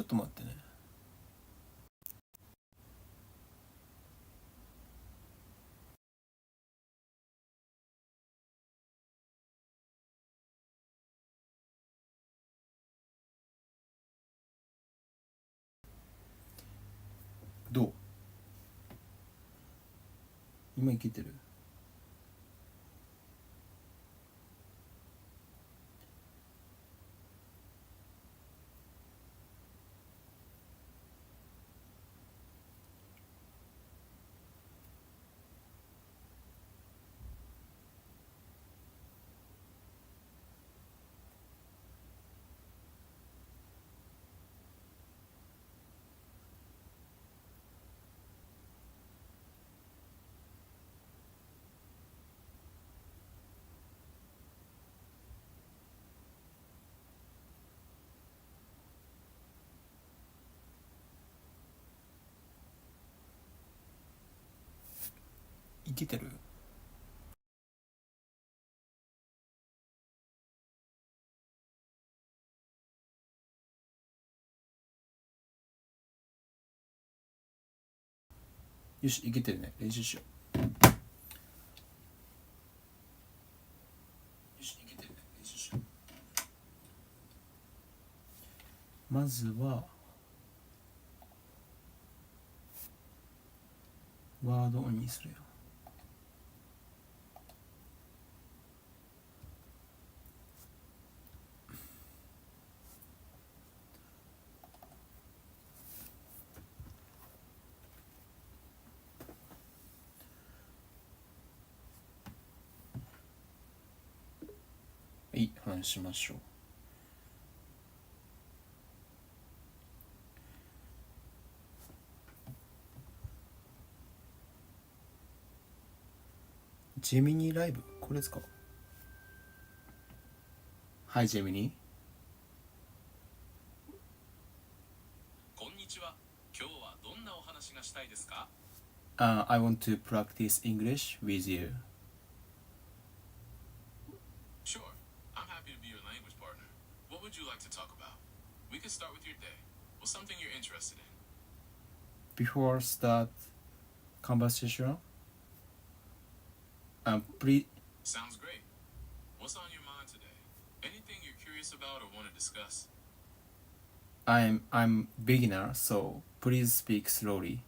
と待ってね。どう？今いけてる？いけてる？よし、いけてるね。練習しよう。よし、いけてるね。練習しよう。まずはワードオンにするよ。はい、話しましょう。ジェミニライブ、これですか？はい、ジェミニ。こんにちは。今日はどんなお話がしたいですか？ I want to practice English with you. Sure. I'm happy to be your language partner. What would you like to talk about? We could start with your day. What's something you're interested in? Before start conversation, please. Sounds great. What's on your mind today? Anything you're curious about or want to discuss? I'm beginner, so please speak slowly.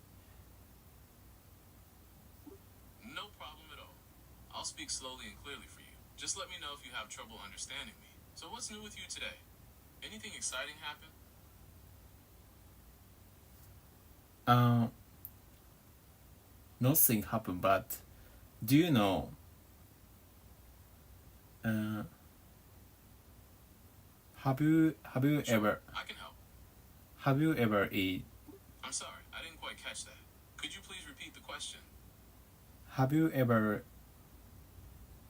No problem at all. I'll speak slowly and clearly for you. Just let me know if you have trouble understanding me. So what's new with you today? Anything exciting happen? Nothing happened, but do you know? Have you Sure, ever I can help. eat? I'm sorry, I didn't quite catch that. Could you please repeat the question? Have you ever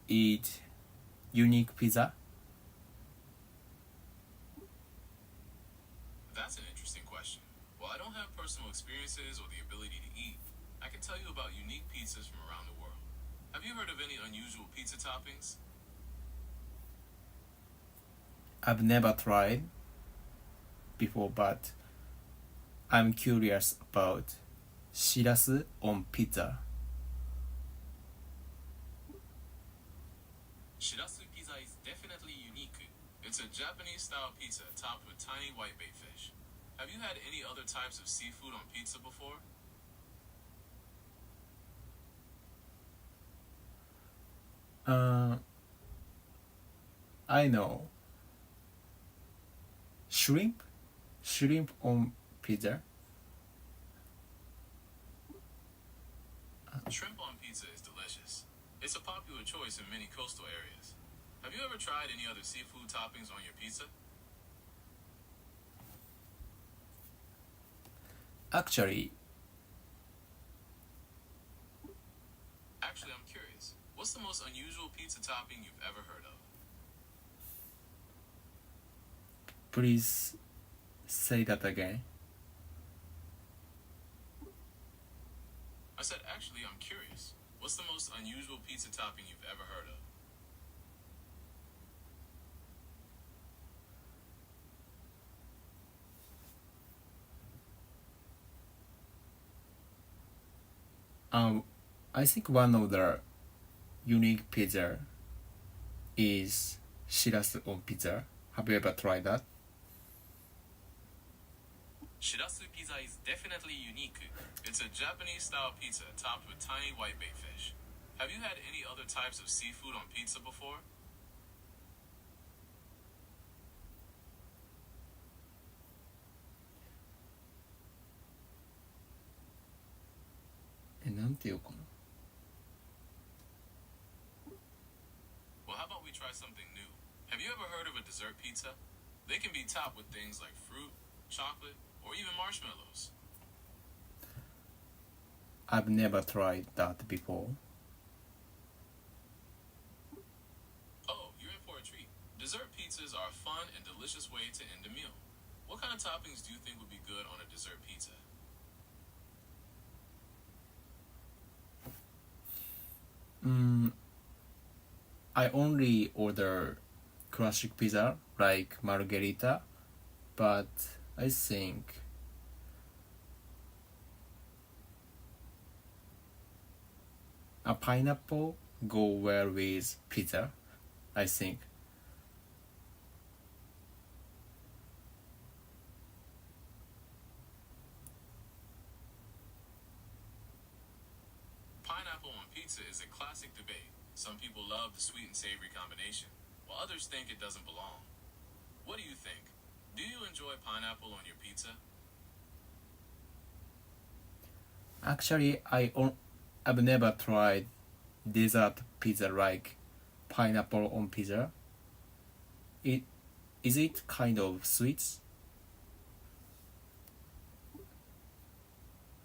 eat unique pizza? That's an interesting question. While I don't have personal experiences or the ability to eat, I can tell you about unique pizzas from around the world. Have you heard of any unusual pizza toppings? I've never tried before, but I'm curious about shiras on pizza. Shirasu pizza is definitely unique. It's a Japanese-style pizza topped with tiny white-bait fish. Have you had any other types of seafood on pizza before? I know. Shrimp on pizza. Shrimp on pizza is delicious. It's a popular choice in many coastal areas. Have you ever tried any other seafood toppings on your pizza? Actually, I'm curious. What's the most unusual pizza topping you've ever heard of? please say that again. I said, I'm curious. What's the most unusual pizza topping you've ever heard of? Um, I think one of the unique pizza is shirasu on pizza. Have you ever tried that? Shirasu pizza is definitely unique. It's a Japanese-style pizza topped with tiny white bait fish. Have you had any other types of seafood on pizza before? なんて言おうかな。Well, how about we try something new? Have you ever heard of a dessert pizza? They can be topped with things like fruit, chocolate, or even marshmallows. I've never tried that before. Oh, you're in for a treat. Dessert pizzas are a fun and delicious way to end a meal. What kind of toppings do you think would be good on a dessert pizza? I only order classic pizza like margherita, but I think a pineapple go well with pizza. I think. Pineapple on pizza is a classic debate. Some people love the sweet and savory combination, while others think it doesn't belong. What do you think? Do you enjoy pineapple on your pizza? Actually, I've never tried dessert pizza like pineapple on pizza. Is it kind of sweet?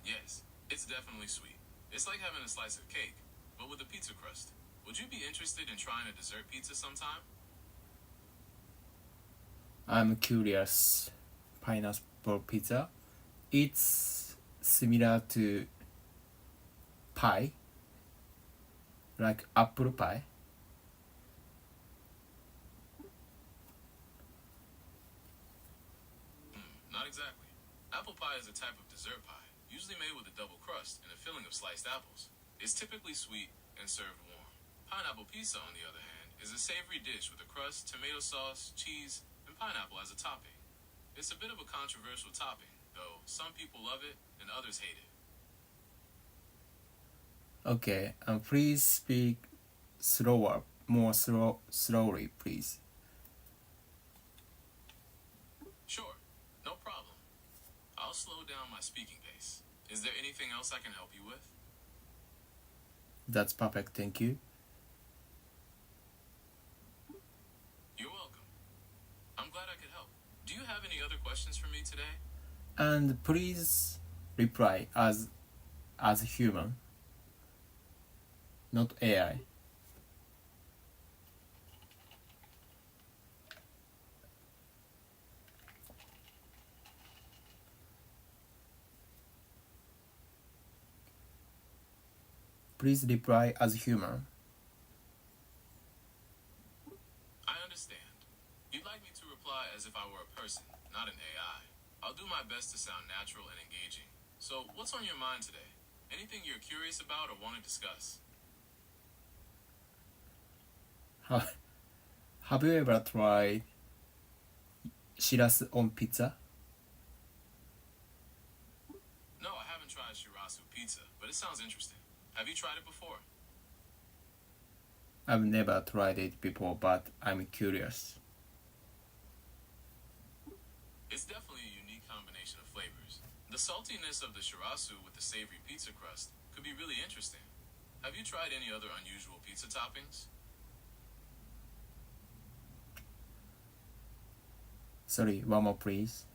Yes, it's definitely sweet. It's like having a slice of cake, but with a pizza crust. Would you be interested in trying a dessert pizza sometime? I'm curious. Pineapple pizza. It's similar to pie, like apple pie. Not exactly. Apple pie is a type of dessert pie, usually made with a double crust and a filling of sliced apples. It's typically sweet and served warm. Pineapple pizza, on the other hand, is a savory dish with a crust, tomato sauce, cheese, and pineapple as a topping. It's a bit of a controversial topping, though some people love it and others hate it. Okay, please speak slowly, please. Sure, no problem. I'll slow down my speaking pace. Is there anything else I can help you with? That's perfect, thank you. You're welcome. I'm glad I could help. Do you have any other questions for me today? And please reply as human, not AI. Please reply as human. I understand. You'd like me to reply as if I were a person, not an AI. I'll do my best to sound natural and engaging. So, what's on your mind today? Anything you're curious about or want to discuss? Have you ever tried shirasu on pizza? No, I haven't tried shirasu pizza, but it sounds interesting. Have you tried it before? I've never tried it before, but I'm curious. It's definitely a unique combination of flavors. The saltiness of the shirasu with the savory pizza crust could be really interesting. Have you tried any other unusual pizza toppings? Sorry, one more please.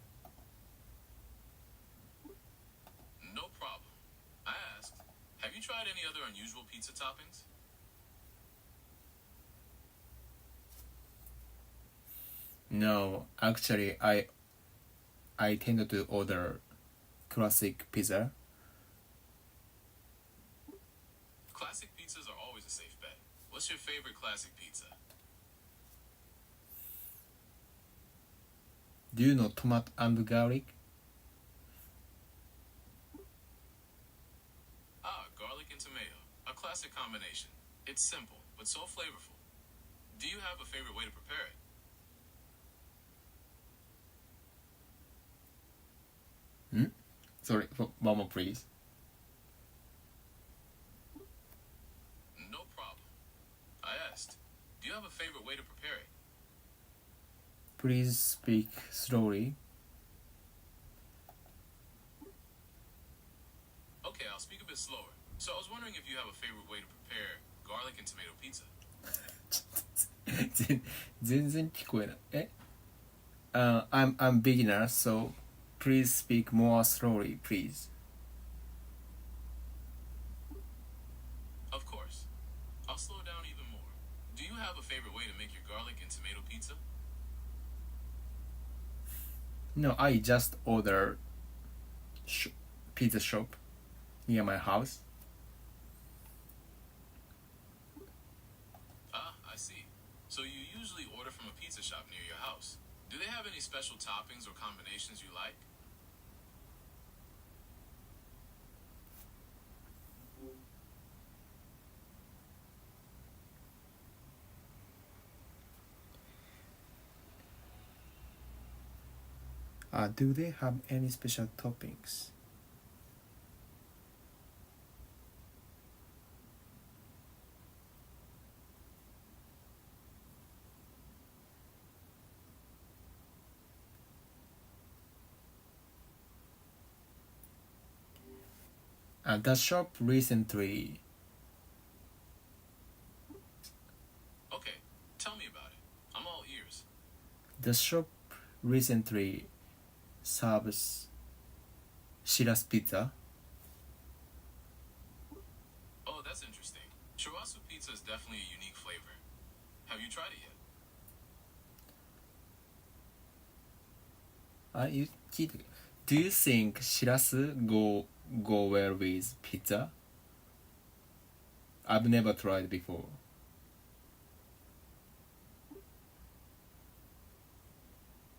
No problem. I asked, have you tried any other unusual pizza toppings? No, actually, I tend to order classic pizza. Classic pizzas are always a safe bet. What's your favorite classic pizza? Do you know tomato and garlic? Ah, garlic classic combination. It's simple, but so flavorful. Do you have a favorite way to prepare it? Sorry, one more please. No problem. I asked, do you have a favorite way to prepare it? Please speak slowly. Okay, I'll speak a bit slower. So I was wondering if you have a favorite way to prepare garlic and tomato pizza. 全然聞こえない。I'm beginner, so please speak more slowly, please. Of course. I'll slow down even more. Do you have a favorite way to make your garlic and tomato pizza? No, I just ordered pizza shop near my house. Ah, I see. So you usually order from a pizza shop near your house. Do they have any special toppings or combinations you like? Do they have any special toppings? The shop recently. Okay, tell me about it. I'm all ears. The shop recently serves shiras pizza. Oh, that's interesting. Churrasco pizza is definitely a unique flavor. Have you tried it yet? Do you think shiras go well with pizza? I've never tried before.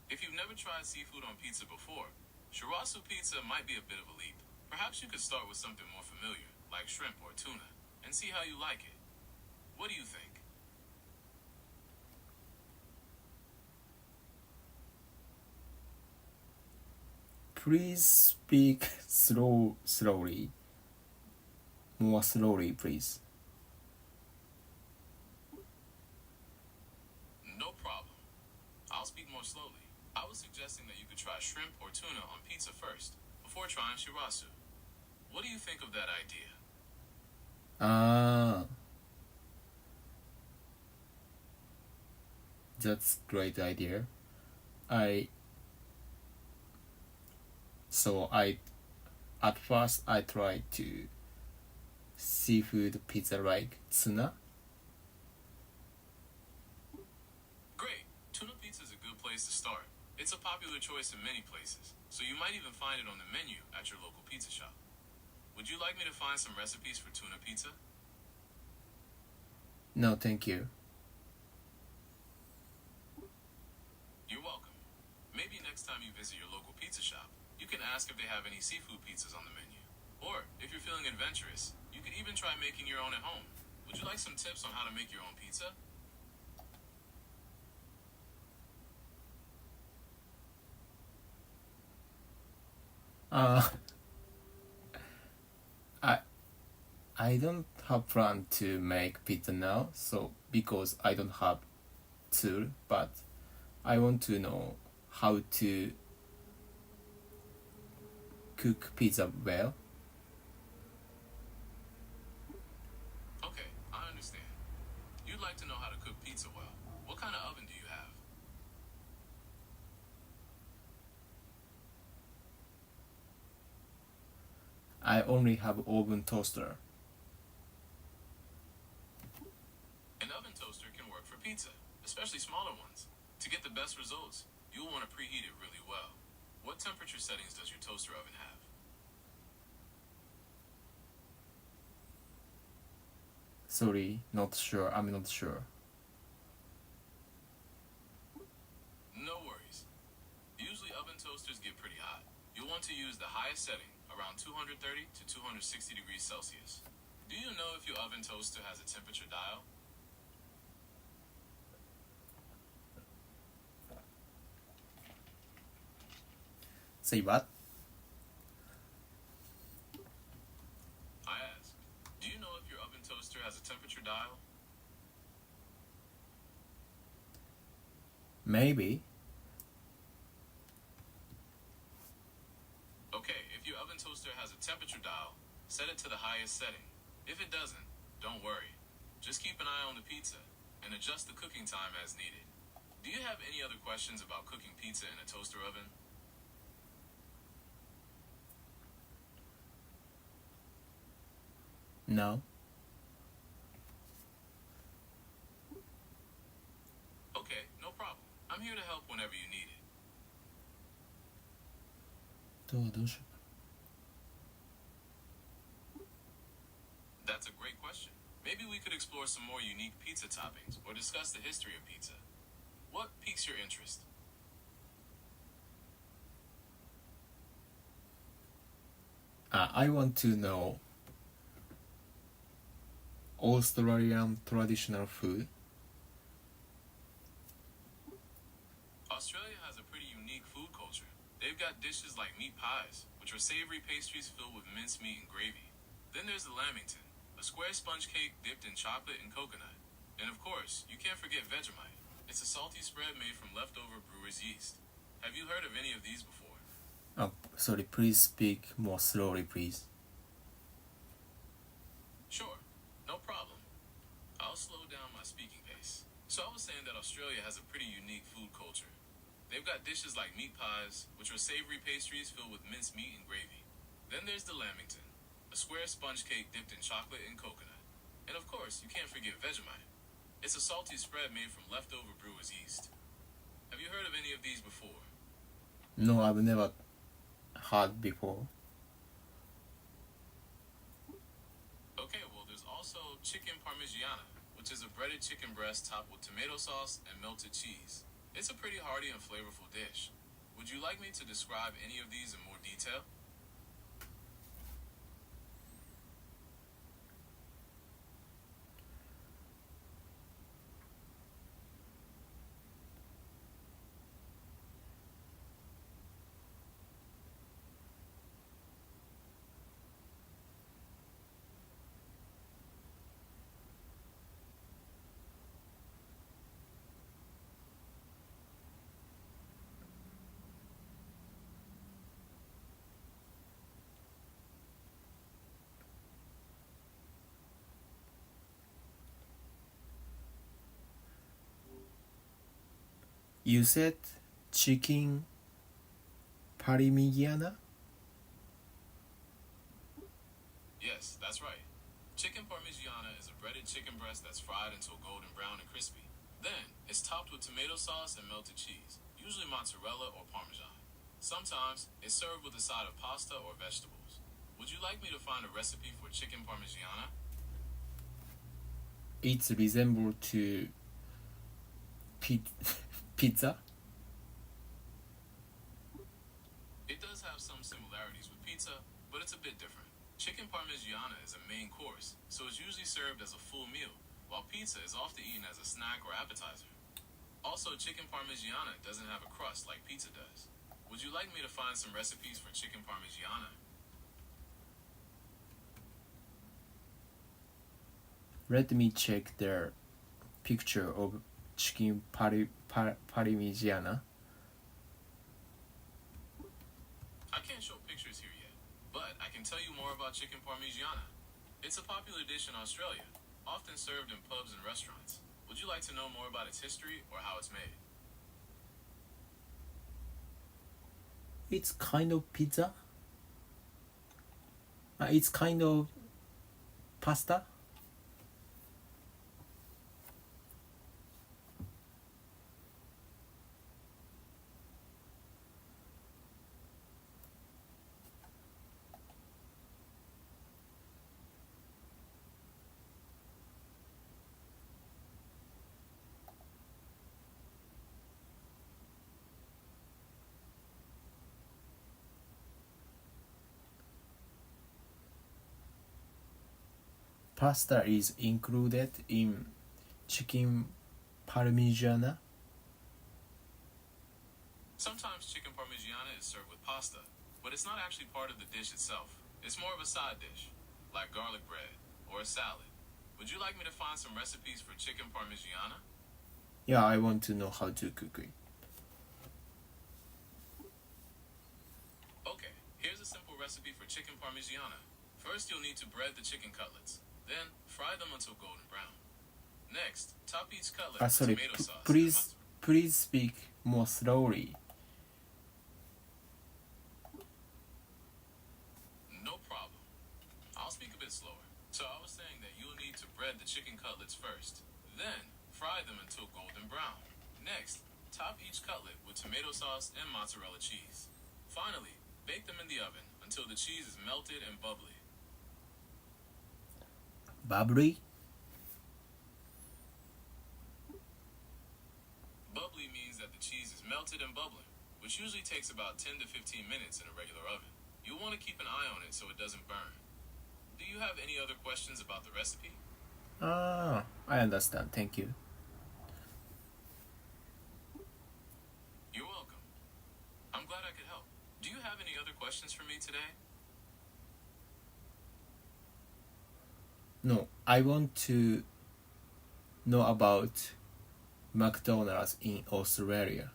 If you've never tried seafood on pizza before, churrasco pizza might be a bit of a leap. Perhaps you could start with something more familiar, like shrimp or tuna, and see how you like it. What do you think? Please speak slowly. More slowly, please. No problem. I'll speak more slowly. I was suggesting that you could try shrimp or tuna on pizza first, before trying churrasco. What do you think of that idea? That's great idea. At first I tried to seafood pizza like tuna. Great. Tuna pizza is a good place to start. It's a popular choice in many places, so you might even find it on the menu at your local pizza shop. Would you like me to find some recipes for tuna pizza? No, thank you. You're welcome. Maybe next time you visit your local pizza shop, you can ask if they have any seafood pizzas on the menu. Or, if you're feeling adventurous, you could even try making your own at home. Would you like some tips on how to make your own pizza? I don't have plan to make pizza now, so because I don't have tool, but I want to know how to cook pizza well. Okay, I understand. You'd like to know how to cook pizza well. What kind of oven do you have? I only have oven toaster. An oven toaster can work for pizza, especially smaller ones. To get the best results, you'll want to preheat it really well. What temperature settings does your toaster oven have? Sorry, not sure. I'm not sure. No worries. Usually oven toasters get pretty hot. You'll want to use the highest setting, around 230 to 260 degrees Celsius. Do you know if your oven toaster has a temperature dial? Say what? I asked, do you know if your oven toaster has a temperature dial? Maybe. Okay, if your oven toaster has a temperature dial, set it to the highest setting. If it doesn't, don't worry. Just keep an eye on the pizza and adjust the cooking time as needed. Do you have any other questions about cooking pizza in a toaster oven? No. Okay, no problem. I'm here to help whenever you need it. どうしよ That's a great question. Maybe we could explore some more unique pizza toppings or discuss the history of pizza. What piques your interest? I want to know Australian traditional food. Australia has a pretty unique food culture. They've got dishes like meat pies, which are savory pastries filled with minced meat and gravy. Then there's the lamington, a square sponge cake dipped in chocolate and coconut. And of course, you can't forget Vegemite. It's a salty spread made from leftover brewer's yeast. Have you heard of any of these before? Oh, sorry, please speak more slowly, please. Sure, no problem. I'll slow down my speaking pace. So I was saying that Australia has a pretty unique food culture. They've got dishes like meat pies, which are savory pastries filled with minced meat and gravy. Then there's the lamington, a square sponge cake dipped in chocolate and coconut. And of course, you can't forget Vegemite. It's a salty spread made from leftover brewer's yeast. Have you heard of any of these before? No, I've never heard before. Okay, well, there's also chicken parmigiana, which is a breaded chicken breast topped with tomato sauce and melted cheese. It's a pretty hearty and flavorful dish. Would you like me to describe any of these in more detail? You said chicken parmigiana? Yes, that's right. Chicken parmigiana is a breaded chicken breast that's fried until golden brown and crispy. Then, it's topped with tomato sauce and melted cheese, usually mozzarella or parmesan. Sometimes, it's served with a side of pasta or vegetables. Would you like me to find a recipe for chicken parmigiana? It's resemble to pizza? It does have some similarities with pizza, but it's a bit different. Chicken parmigiana is a main course, so it's usually served as a full meal, while pizza is often eaten as a snack or appetizer. Also, chicken parmigiana doesn't have a crust like pizza does. Would you like me to find some recipes for chicken parmigiana? Let me check the picture of chicken parmigiana. I can't show pictures here yet, but I can tell you more about chicken parmigiana. It's a popular dish in Australia, often served in pubs and restaurants. Would you like to know more about its history or how it's made? It's kind of pizza. It's kind of pasta. pasta is included in chicken parmigiana? Sometimes chicken parmigiana is served with pasta, but it's not actually part of the dish itself. It's more of a side dish, like garlic bread or a salad. Would you like me to find some recipes for chicken parmigiana? Yeah, I want to know how to cook it. Okay, here's a simple recipe for chicken parmigiana. First, you'll need to bread the chicken cutlets. Then, fry them until golden brown. Next, top each cutlet with Sorry, tomato sauce. please speak more slowly. No problem. I'll speak a bit slower. So I was saying that you'll need to bread the chicken cutlets first. Then, fry them until golden brown. Next, top each cutlet with tomato sauce and mozzarella cheese. Finally, bake them in the oven until the cheese is melted and bubbly. Bubbly? Bubbly means that the cheese is melted and bubbling, which usually takes about 10 to 15 minutes in a regular oven. You'll want to keep an eye on it so it doesn't burn. Do you have any other questions about the recipe? I understand. Thank you. You're welcome. I'm glad I could help. Do you have any other questions for me today? No, I want to know about McDonald's in Australia.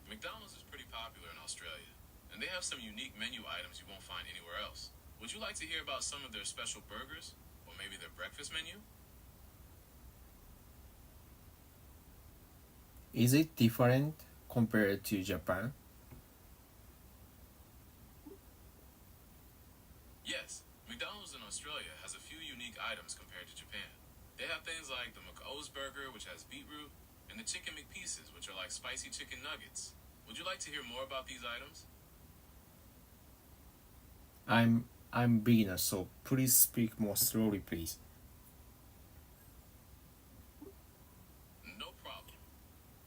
McDonald's is pretty popular in Australia, and they have some unique menu items you won't find anywhere else. Would you like to hear about some of their special burgers, or maybe their breakfast menu? Is it different compared to Japan? Yes, McDonald's in Australia has a few unique items compared to Japan. They have things like the McO's burger, which has beetroot, and the chicken McPieces, which are like spicy chicken nuggets. Would you like to hear more about these items? I'm beginner, so please speak more slowly, please. No problem.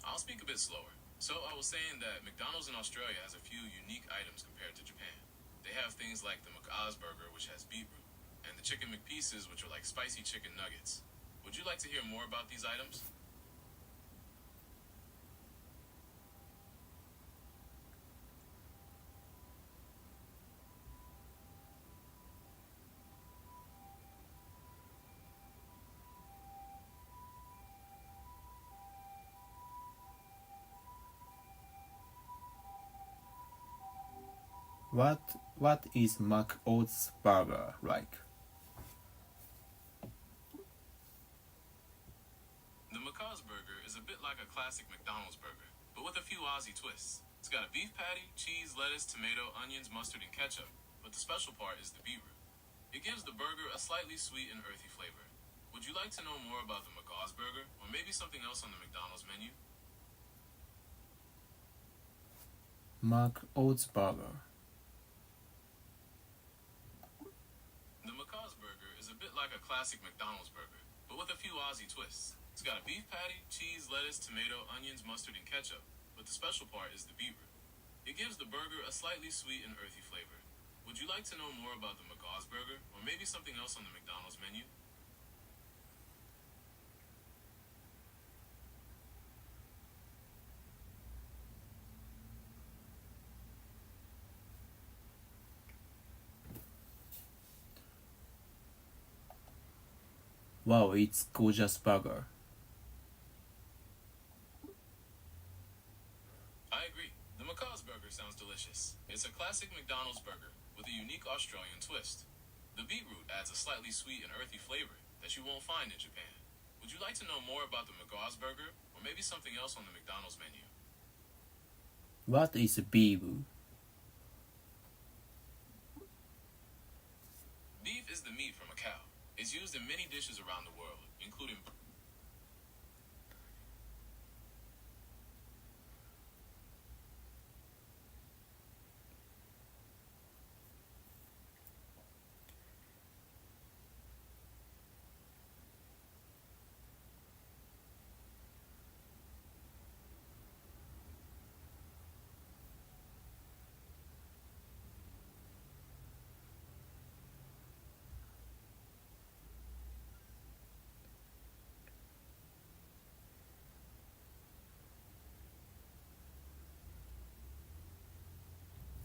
I'll speak a bit slower. So I was saying that McDonald's in Australia has a few unique items compared to Japan. They have things like the McO's burger, which has beetroot, and the chicken McPieces, which are like spicy chicken nuggets. Would you like to hear more about these items? What is McO's burger like? The McCaw's burger is a bit like a classic McDonald's burger, but with a few Aussie twists. It's got a beef patty, cheese, lettuce, tomato, onions, mustard, and ketchup, but the special part is the beetroot. It gives the burger a slightly sweet and earthy flavor. Would you like to know more about the McCaw's burger, or maybe something else on the McDonald's menu? McO's burger. The McCaw's burger is a bit like a classic McDonald's burger, but with a few Aussie twists. It's got a beef patty, cheese, lettuce, tomato, onions, mustard, and ketchup, but the special part is the beetroot. It gives the burger a slightly sweet and earthy flavor. Would you like to know more about the McCaw's burger, or maybe something else on the McDonald's menu? Wow, it's gorgeous burger. I agree. The McCaw's burger sounds delicious. It's a classic McDonald's burger with a unique Australian twist. The beetroot adds a slightly sweet and earthy flavor that you won't find in Japan. Would you like to know more about the McCaw's burger, or maybe something else on the McDonald's menu? What is beef? Beef is the meat from a cow. It's used in many dishes around the world, including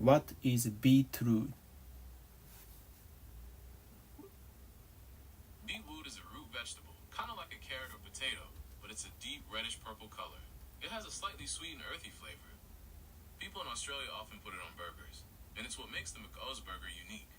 What is beetroot? Beetroot is a root vegetable, kind of like a carrot or potato, but it's a deep reddish purple color. It has a slightly sweet and earthy flavor. People in Australia often put it on burgers, and it's what makes the McO's burger unique.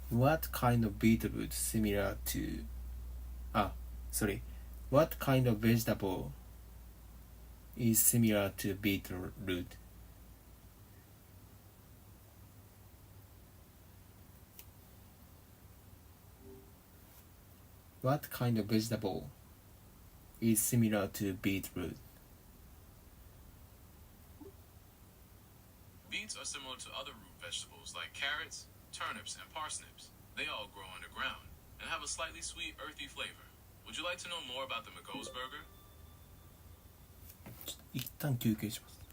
What kind of beetroot similar to ah sorry what kind of vegetable is similar to beetroot? What kind of vegetable is similar to beetroot? Beets are similar to other root vegetables like carrots, turnips, and parsnips. They all grow underground and have a slightly sweet, earthy flavor. Would you like to know more about the McO's burger? 一旦休憩します。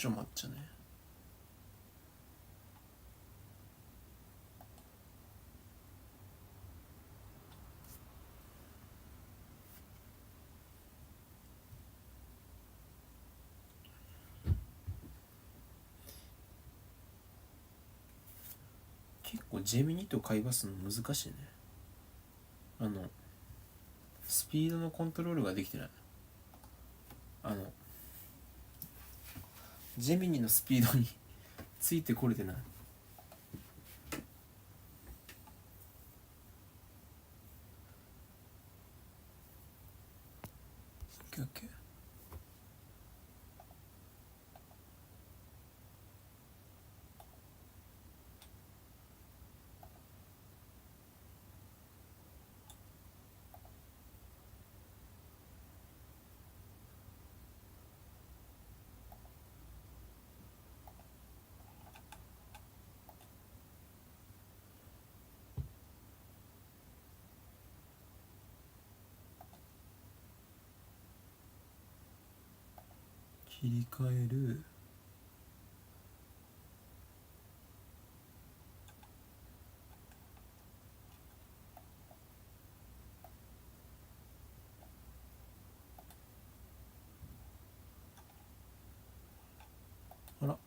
ちょ抹茶ね。結構ジェミニと会話するの難しいね。スピードのコントロールができてない。ジェミニのスピードについてこれてない。オッケーオッケー。切り替える。あら、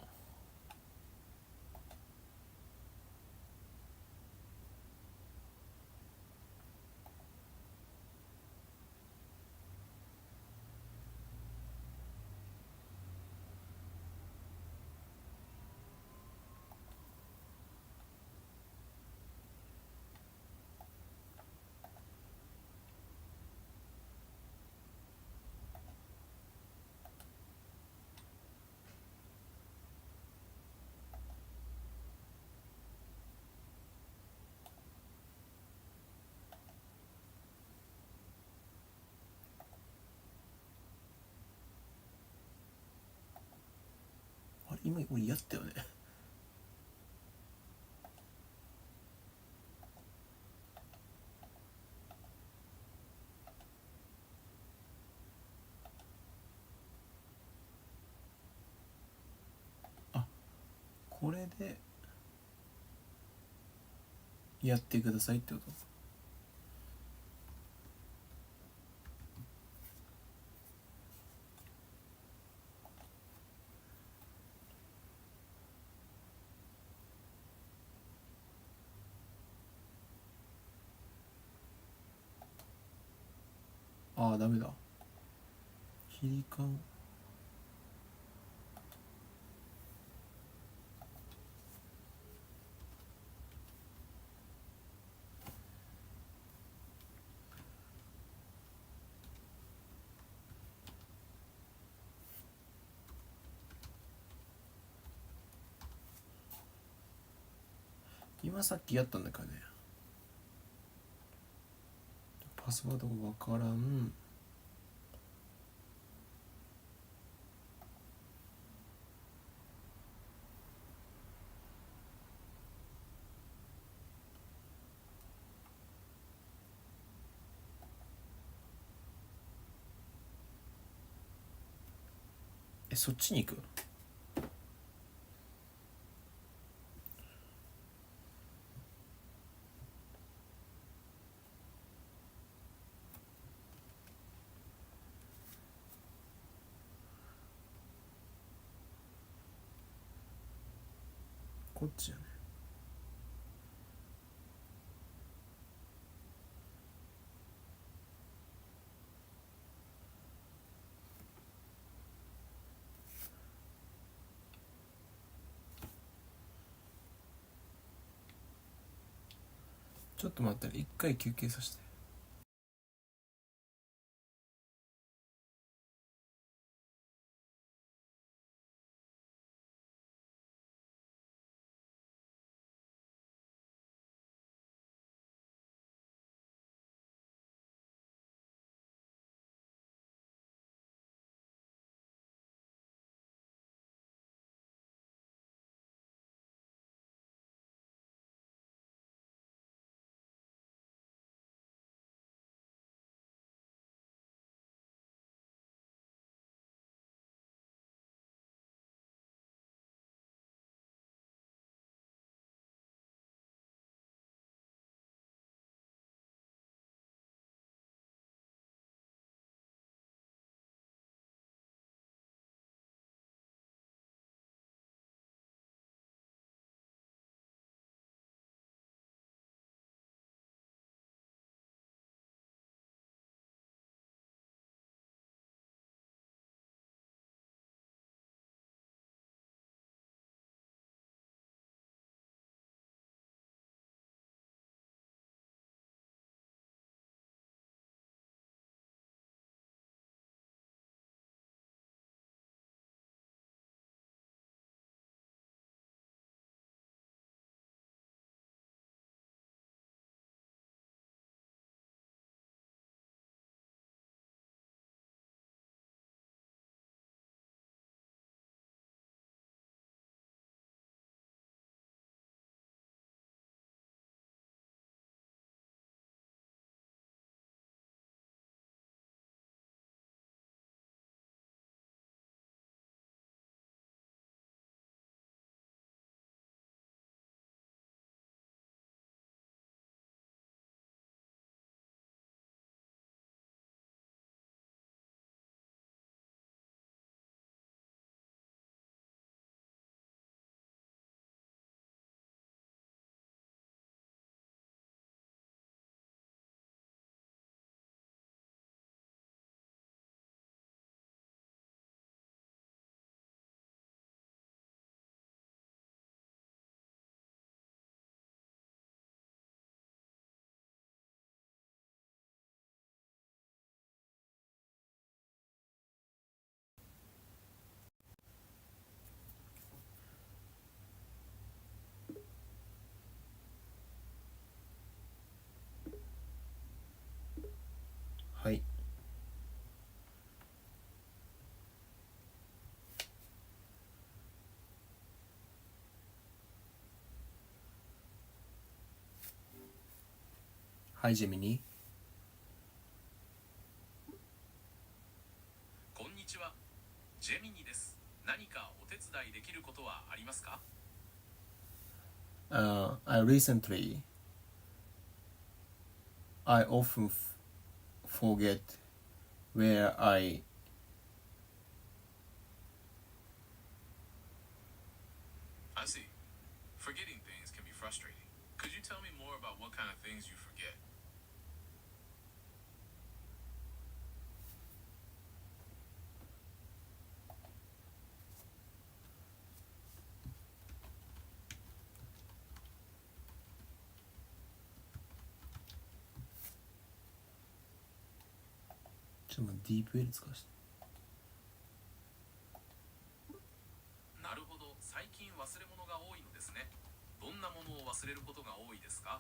あれ今俺やったよね。あ、これでやってくださいってこと。ああダメだ。切り替え。今さっきやったんだからね。パスワードがわからん。そっちに行く。こっちやね。ちょっと待ったら一回休憩させて。Hi Gemini. こんにちは。ジェミニです。何かお手伝いできることはありますか？ I recently I often forget where I see. Forgetting things can be frustrating. Could you tell me more about what kind of things you forget? DeepL 使わせて。なるほど。最近忘れ物が多いのですね。どんなものを忘れることが多いですか？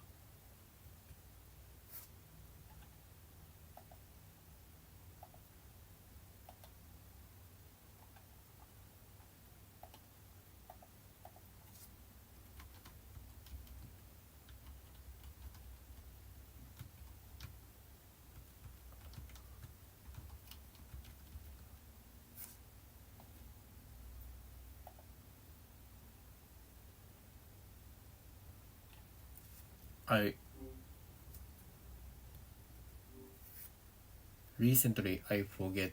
Recently I forget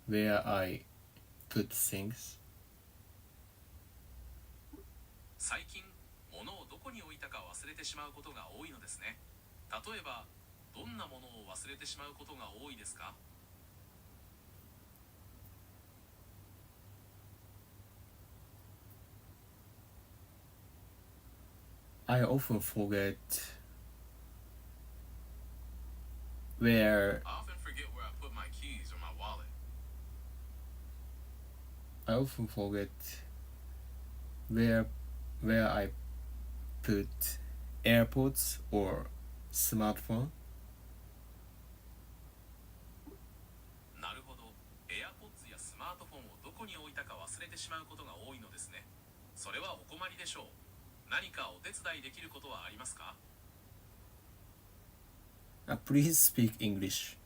where I put things. 最近、物をどこに置いたか忘れてしまうことが多いのですね。例えば、どんなものを忘れてしまうことが多いですか？ I often forget where I often forget where I put my keys or my wallet. I often forget where I put AirPods or smartphone. なるほど。AirPods やスマートフォンをどこに置いたか忘れてしまうことが多いのですね。それはお困りでしょう。何かお手伝いできることはありますか？ Please speak English.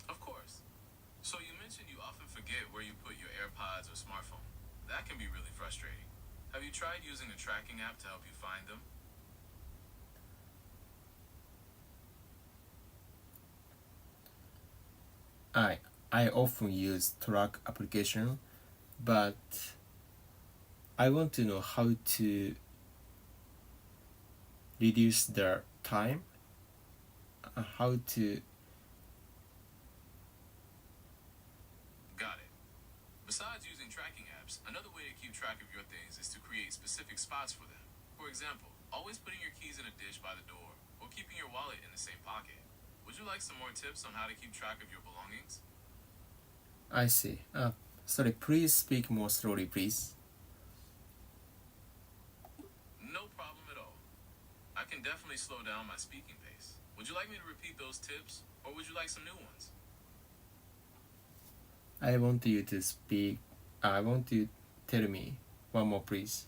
Of course. So you mentioned you often forget where you put your AirPods or smartphone. That can be really frustrating. Have you tried using a tracking app to help you find them? I often use track application, but I want to know how to reduce the time, how to Got it. Besides using tracking apps, another way to keep track of your things is to create specific spots for them. For example, always putting your keys in a dish by the door or keeping your wallet in the same pocket. Would you like some more tips on how to keep track of your belongings? I see. Sorry, please speak more slowly, please. No problem at all. I can definitely slow down my speaking pace. Would you like me to repeat those tips, or would you like some new ones? I want you to speak. I want you to tell me one more, please.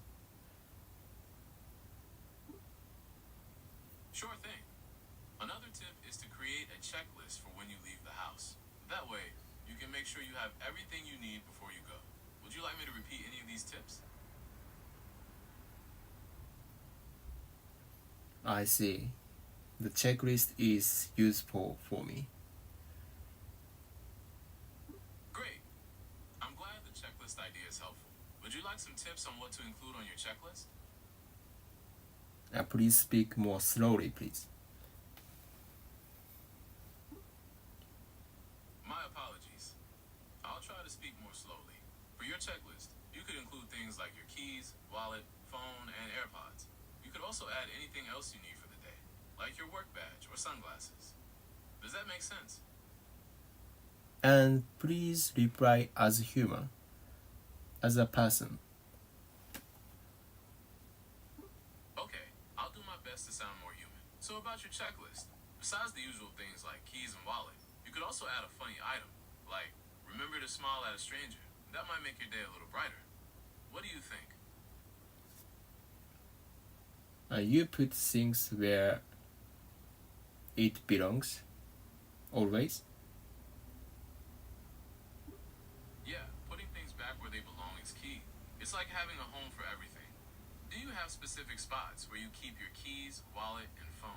Sure thing. Another tip is to create a checklist for when you leave the house. That way, you can make sure you have everything you need before you go. Would you like me to repeat any of these tips? I see. The checklist is useful for me. Great. I'm glad the checklist idea is helpful. Would you like some tips on what to include on your checklist? Please speak more slowly, please. My apologies. I'll try to speak more slowly. For your checklist, you could include things like your keys, wallet, phone, and AirPods. You could also add anything else you need for the day, like your work badge or sunglasses. Does that make sense? And please reply as a human, as a person. Okay, I'll do my best to sound more human. So about your checklist, besides the usual things like keys and wallet, you could also add a funny item, like remember to smile at a stranger. That might make your day a little brighter. What do you think? You put things where it belongs, always. Yeah, putting things back where they belong is key. It's like having a home for everything. Do you have specific spots where you keep your keys, wallet, and phone?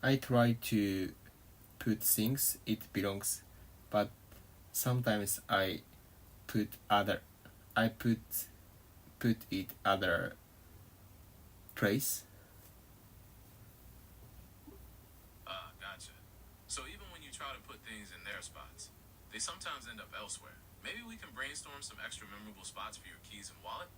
I try to put things it belongs, but sometimes put other I put it other place. Gotcha. So even when you try to put things in their spots, they sometimes end up elsewhere. Maybe we can brainstorm some extra memorable spots for your keys and wallet?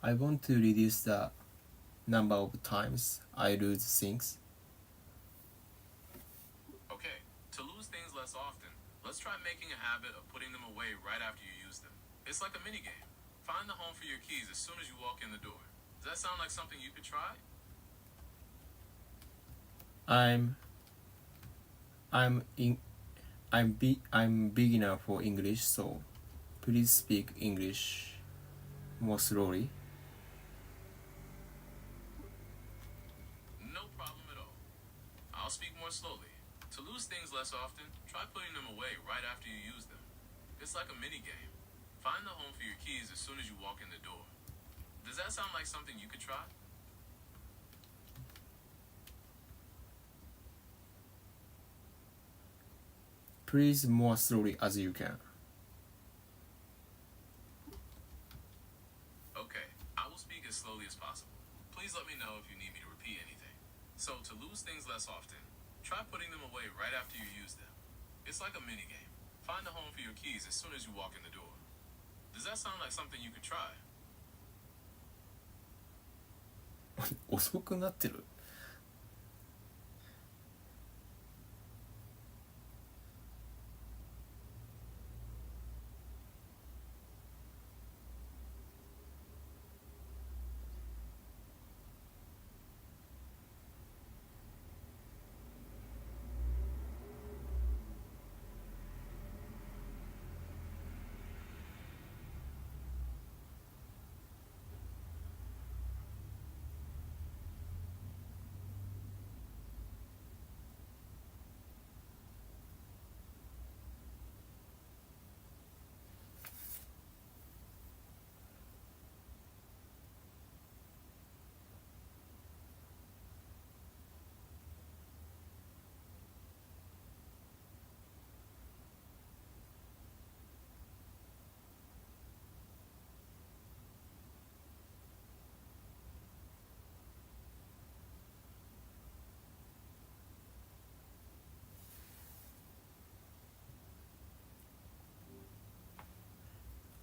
I want to reduce the number of times I lose things. Okay, to lose things less often, let's try making a habit of putting them away right after you use them. It's like a mini game. Find the home for your keys as soon as you walk in the door. Does that sound like something you could try? I'm I'm in I'm beginner for English, so please speak English more slowly. No problem at all. I'll speak more slowly. To lose things less often, try putting them away right after you use them. It's like a mini game. Find the home for your keys as soon as you walk in the door. Does that sound like something you could try? Please more slowly as you can. Okay, I will speak as slowly as possible. Please let me know if you need me to repeat anything. So, to lose things less often, try putting them away right after you use them. It's like a mini game. Find the home for your keys as soon as you walk in the door. Does that sound like something you could try? 遅くなってる。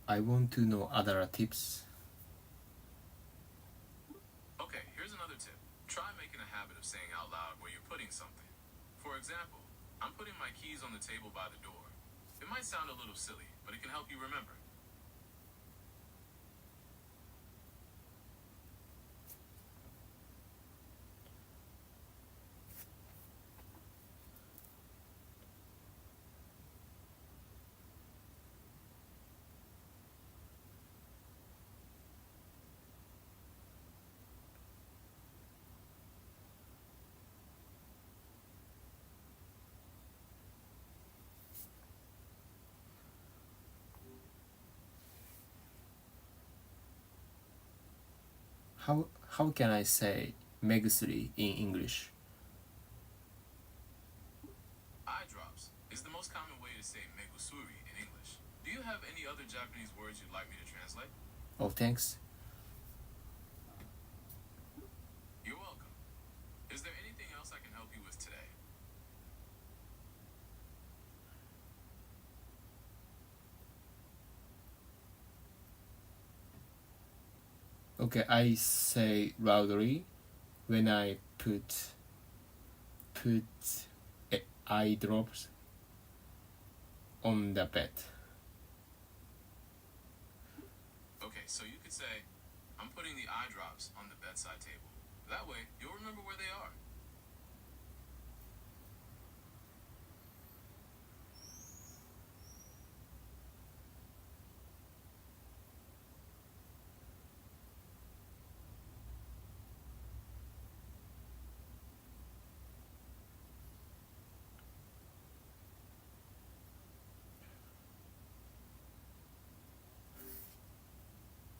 I want to know other tips. Okay, here's another tip. Try making a habit of saying out loud where you're putting something. For example, I'm putting my keys on the table by the door. It might sound a little silly, but it can help you remember. how can I say Megusuri in English? Eye drops is the most common way to say megusuri in English. Do you have any other Japanese words you'd like me to translate? Oh, thanks. You're welcome. Is there anything else I can help you with today? Okay, I say loudly when I put eye drops on the bed. Okay, so you could say, I'm putting the eye drops on the bedside table. That way, you'll remember where they are.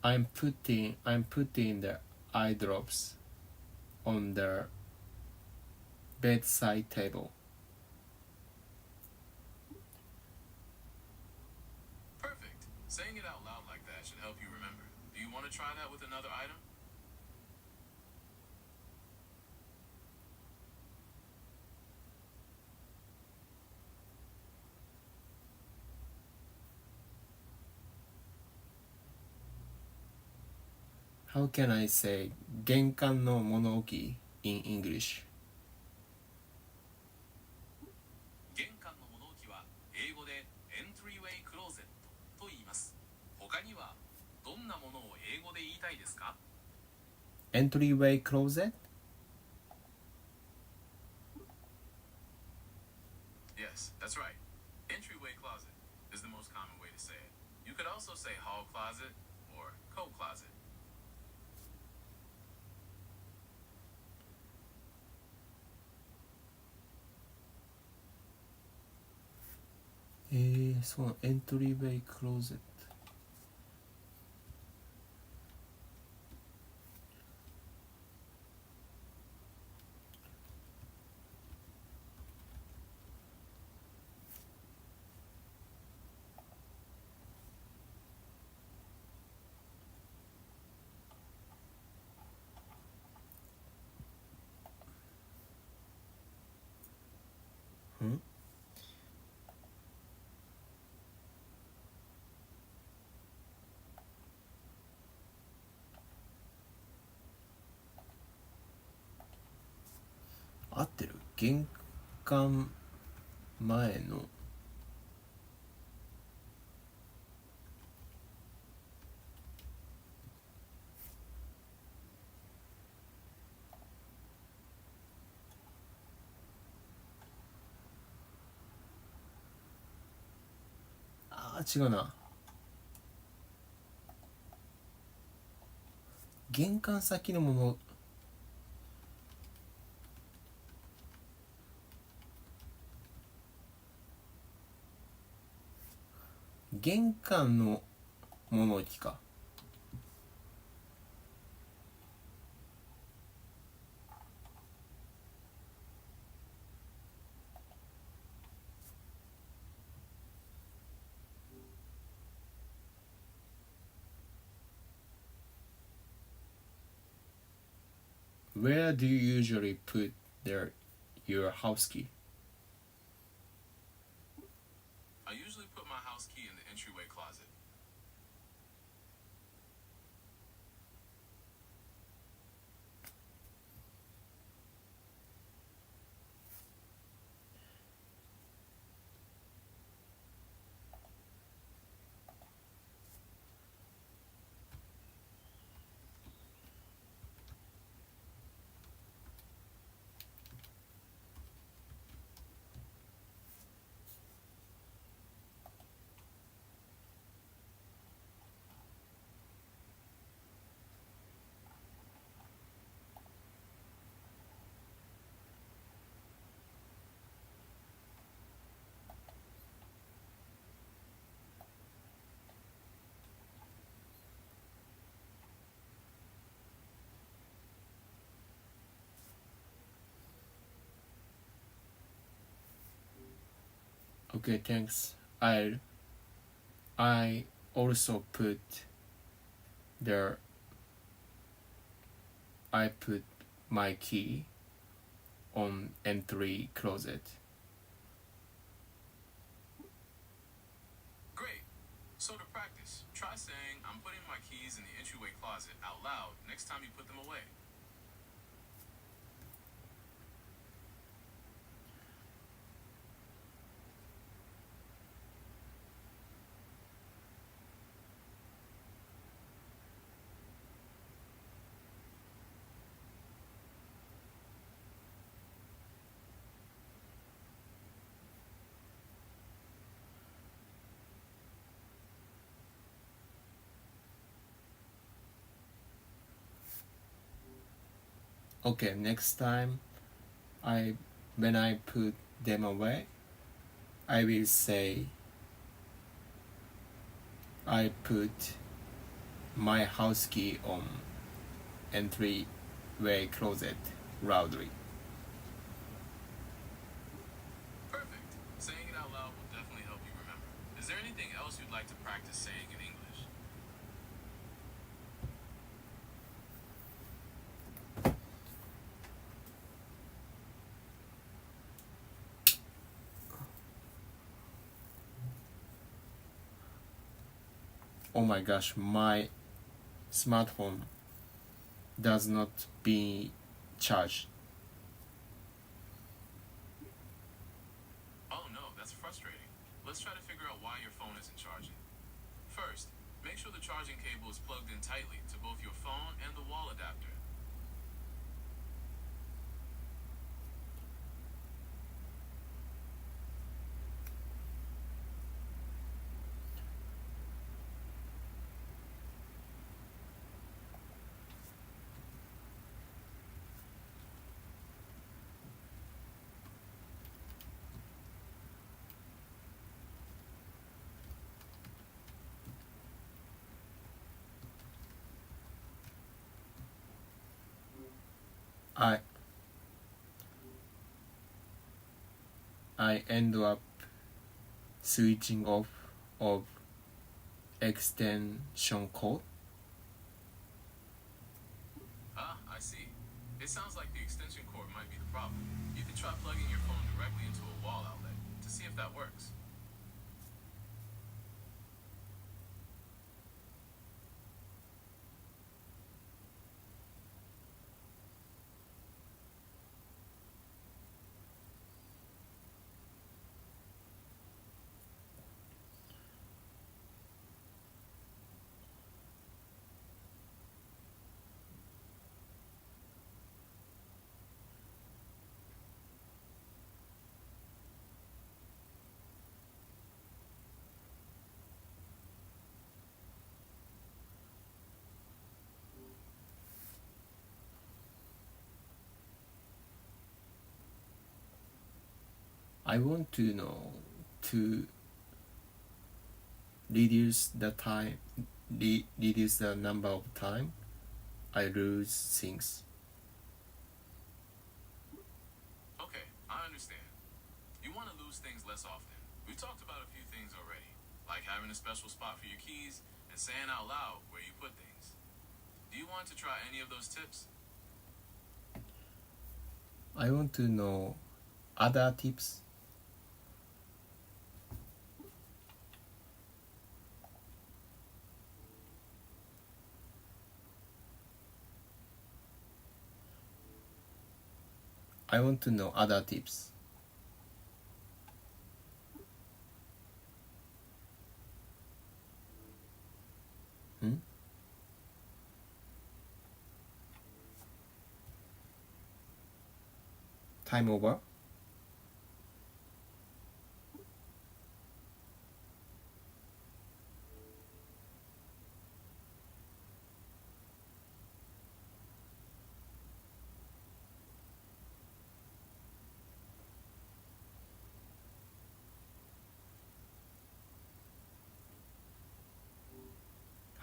I'm putting the eye drops on the bedside table. Perfect. Saying it out loud like that should help you remember. Do you want to try that with another item? How can I say 玄関の物置 in English? 玄関の物置は英語でエントリーウェイクローゼットと言います。他にはどんなものを英語で言いたいですか？ Entryway closet? Yes, that's right. Entryway closet is the most common way to say it. You could also say hall closet or coat closet. Entryway closet. Hmm? 合ってる？玄関前の違うな。玄関先のもの。玄関の物置か。Where do you usually put your house key? I usually put my house key in the entryway closet. Okay, thanks. I also put there I put my key on entry closet. Great. So to practice, try saying, I'm putting my keys in the entryway closet out loud next time you put them away. Okay, next time when I put them away, I will say I put my house key on entryway closet loudly. Perfect. Saying it out loud will definitely help you remember. Is there anything else you'd like to practice saying in English? Oh my gosh, my smartphone does not be charged. Oh no, that's frustrating. Let's try to figure out why your phone isn't charging. First, make sure the charging cable is plugged in tightly to both your phone and the wall adapter. I I end up switching off of extension cord. Ah, I see. It sounds like the extension cord might be the problem. You can try plugging your phone directly into a wall outlet to see if that works. I want to know to reduce the time, reduce the number of time I lose things. Okay, I understand. You want to lose things less often. We talked about a few things already, like having a special spot for your keys and saying out loud where you put things. Do you want to try any of those tips? I want to know other tips. I want to know other tips. Hmm? Time over?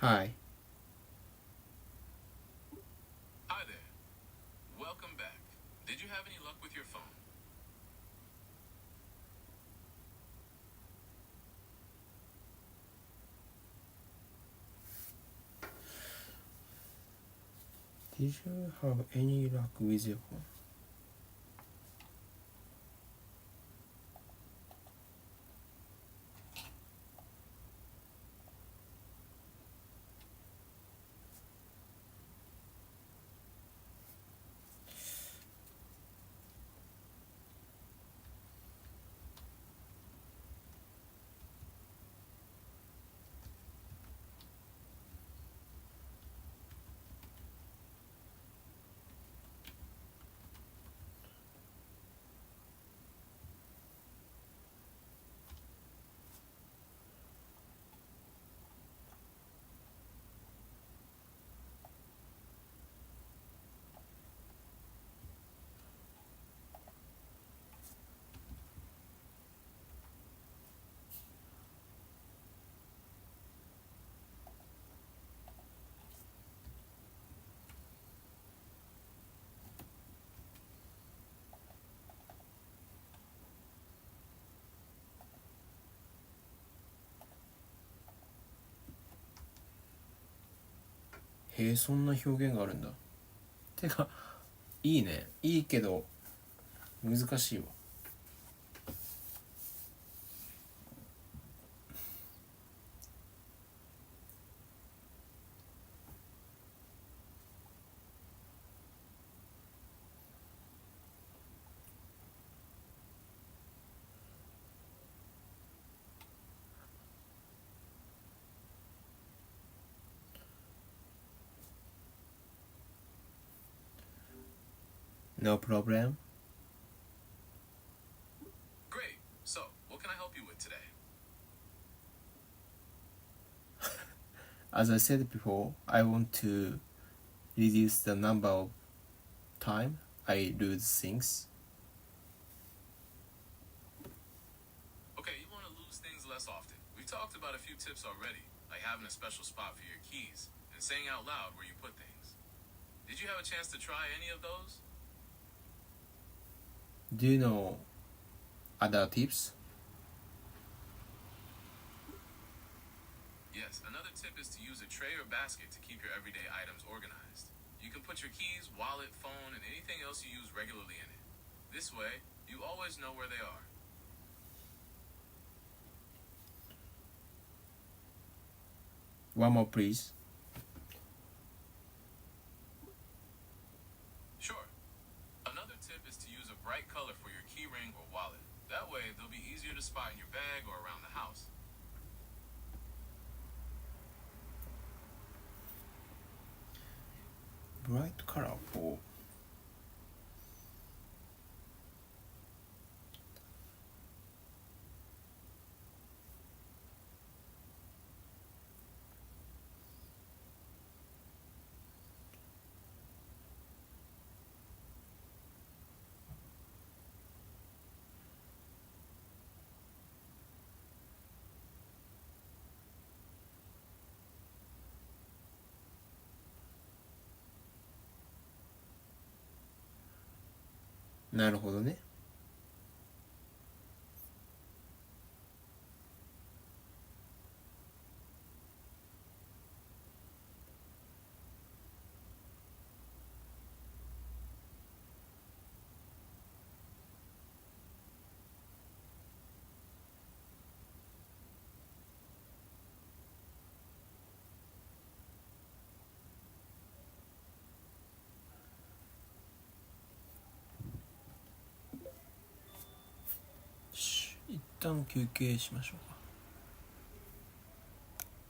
Hi. Hi there. Welcome back. Did you have any luck with your phone? Did you have any luck with your phone?「へえ、そんな表現があるんだ」てかいいね。いいけど難しいわ。No problem. Great. So, what can I help you with today? As I said before, I want to reduce the number of time I lose things. Okay, you want to lose things less often. We've talked about a few tips already, like having a special spot for your keys and saying out loud where you put things. Did you have a chance to try any of those? Do you know other tips? Yes, another tip is to use a tray or basket to keep your everyday items organized. You can put your keys, wallet, phone, and anything else you use regularly in it. This way, you always know where they are. One more, please. Sure. Another tip is to use a bright color for your key ring or wallet. That way, they'll be easier to spot in your bag or around the house. Bright color forなるほどね。一旦休憩しましょうか。